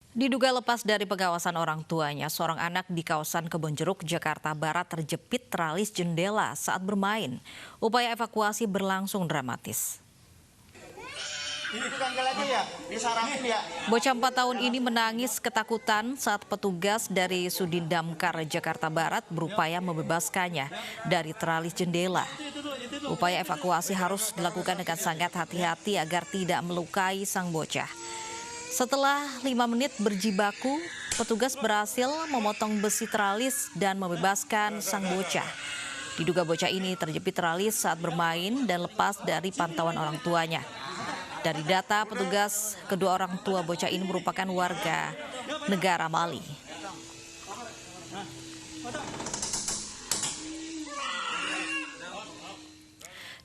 Diduga lepas dari pengawasan orang tuanya, seorang anak di kawasan Kebonjeruk, Jakarta Barat terjepit teralis jendela saat bermain. Upaya evakuasi berlangsung dramatis. Bocah 4 tahun ini menangis ketakutan saat petugas dari Sudin Damkar Jakarta Barat berupaya membebaskannya dari teralis jendela. Upaya evakuasi harus dilakukan dengan sangat hati-hati agar tidak melukai sang bocah. Setelah 5 menit berjibaku, petugas berhasil memotong besi teralis dan membebaskan sang bocah. Diduga bocah ini terjepit teralis saat bermain dan lepas dari pantauan orang tuanya. Dari data petugas, kedua orang tua bocah ini merupakan warga negara Mali.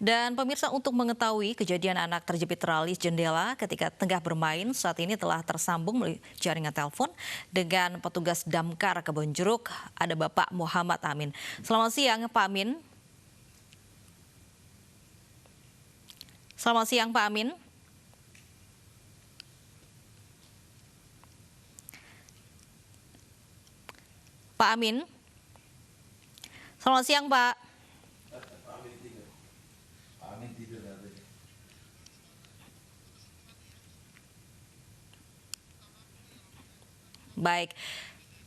Dan pemirsa, untuk mengetahui kejadian anak terjepit teralis jendela ketika tengah bermain, saat ini telah tersambung melalui jaringan telepon dengan petugas Damkar Kebonjeruk, ada Bapak Muhammad Amin. Selamat siang Pak Amin. Selamat siang Pak Amin. Pak Amin. Selamat siang Pak. Baik,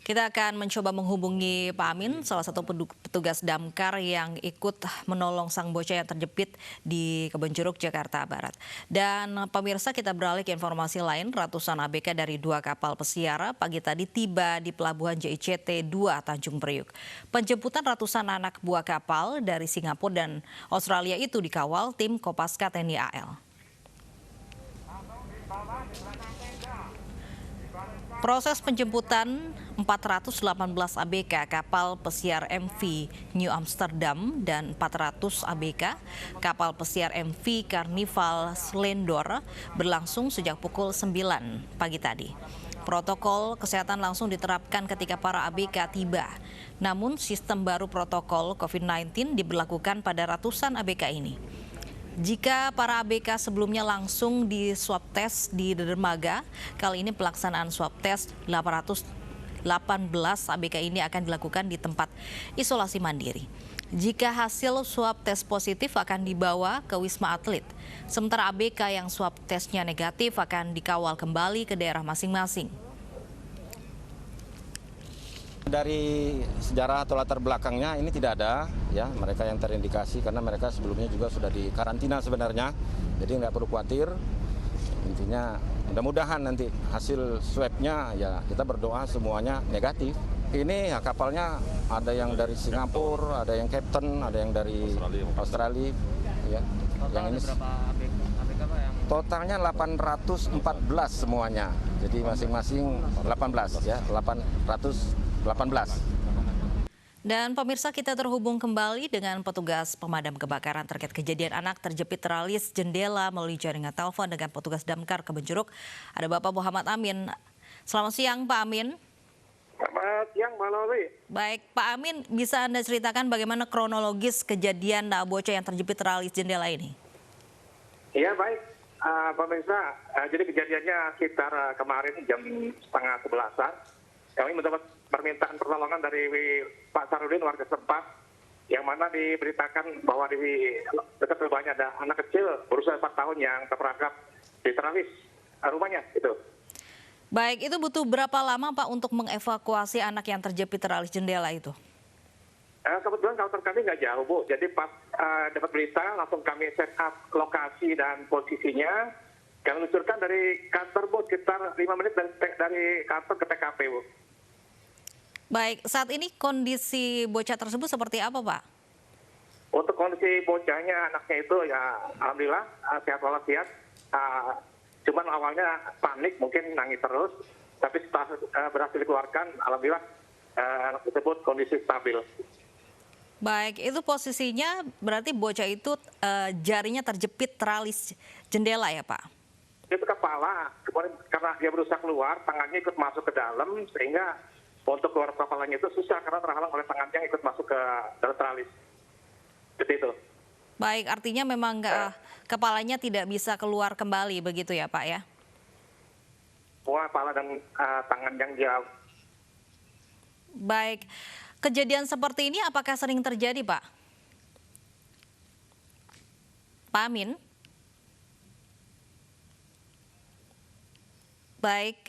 kita akan mencoba menghubungi Pak Amin, salah satu petugas damkar yang ikut menolong sang bocah yang terjepit di Kebonjeruk, Jakarta Barat. Dan pemirsa, kita beralih ke informasi lain. Ratusan ABK dari 2 kapal pesiar pagi tadi tiba di Pelabuhan JICT 2 Tanjung Priuk. Penjemputan ratusan anak buah kapal dari Singapura dan Australia itu dikawal tim Kopaska TNI AL. Proses penjemputan 418 ABK kapal pesiar MV New Amsterdam dan 400 ABK kapal pesiar MV Carnival Splendor berlangsung sejak pukul 9 pagi tadi. Protokol kesehatan langsung diterapkan ketika para ABK tiba. Namun sistem baru protokol COVID-19 diberlakukan pada ratusan ABK ini. Jika para ABK sebelumnya langsung di swab tes di dermaga, kali ini pelaksanaan swab tes 818 ABK ini akan dilakukan di tempat isolasi mandiri. Jika hasil swab tes positif akan dibawa ke Wisma Atlet. Sementara ABK yang swab tesnya negatif akan dikawal kembali ke daerah masing-masing. Dari sejarah atau latar belakangnya ini tidak ada ya mereka yang terindikasi, karena mereka sebelumnya juga sudah di karantina sebenarnya, jadi nggak perlu khawatir. Intinya mudah-mudahan nanti hasil swabnya ya kita berdoa semuanya negatif. Ini ya kapalnya ada yang dari Singapura, ada yang Captain, ada yang dari Australia ya. Yang ini totalnya 814 semuanya, jadi masing-masing 18 ya, 818. Dan pemirsa, kita terhubung kembali dengan petugas pemadam kebakaran terkait kejadian anak terjepit teralis jendela melalui jaringan telepon dengan petugas Damkar Kebonjeruk. Ada Bapak Muhammad Amin. Selamat siang Pak Amin. Selamat siang Mbak Loli. Baik Pak Amin, bisa Anda ceritakan bagaimana kronologis kejadian bocah yang terjepit teralis jendela ini? Iya baik, pemirsa. Jadi kejadiannya sekitar kemarin jam setengah 11-an. Kami mendapat permintaan pertolongan dari Pak Sarudin, warga setempat, yang mana diberitakan bahwa di dekat rumahnya ada anak kecil berusia 4 tahun yang terperangkap di teralis rumahnya itu. Baik, itu butuh berapa lama Pak untuk mengevakuasi anak yang terjepit teralis jendela itu? Kebetulan kantor kami nggak jauh, Bu. Jadi pas dapat berita, langsung kami set up lokasi dan posisinya. Kami luncurkan dari kantor, Bu, sekitar 5 menit dari kantor ke TKP, Bu. Baik, saat ini kondisi bocah tersebut seperti apa, Pak? Untuk kondisi bocahnya, anaknya itu ya alhamdulillah sehat walafiat. Cuman awalnya panik, mungkin nangis terus. Tapi setelah berhasil dikeluarkan, alhamdulillah anak tersebut kondisi stabil. Baik, itu posisinya berarti bocah itu jarinya terjepit teralis jendela ya, Pak? Itu kepala, kemudian karena dia berusaha keluar, tangannya ikut masuk ke dalam, sehingga untuk keluar kepalanya itu susah karena terhalang oleh tangannya yang ikut masuk ke dalam teralis. Seperti itu. Baik, artinya memang kepalanya tidak bisa keluar kembali begitu ya Pak ya? semua kepala dan tangan yang dia. Baik, kejadian seperti ini apakah sering terjadi, Pak? Pak Amin? Baik.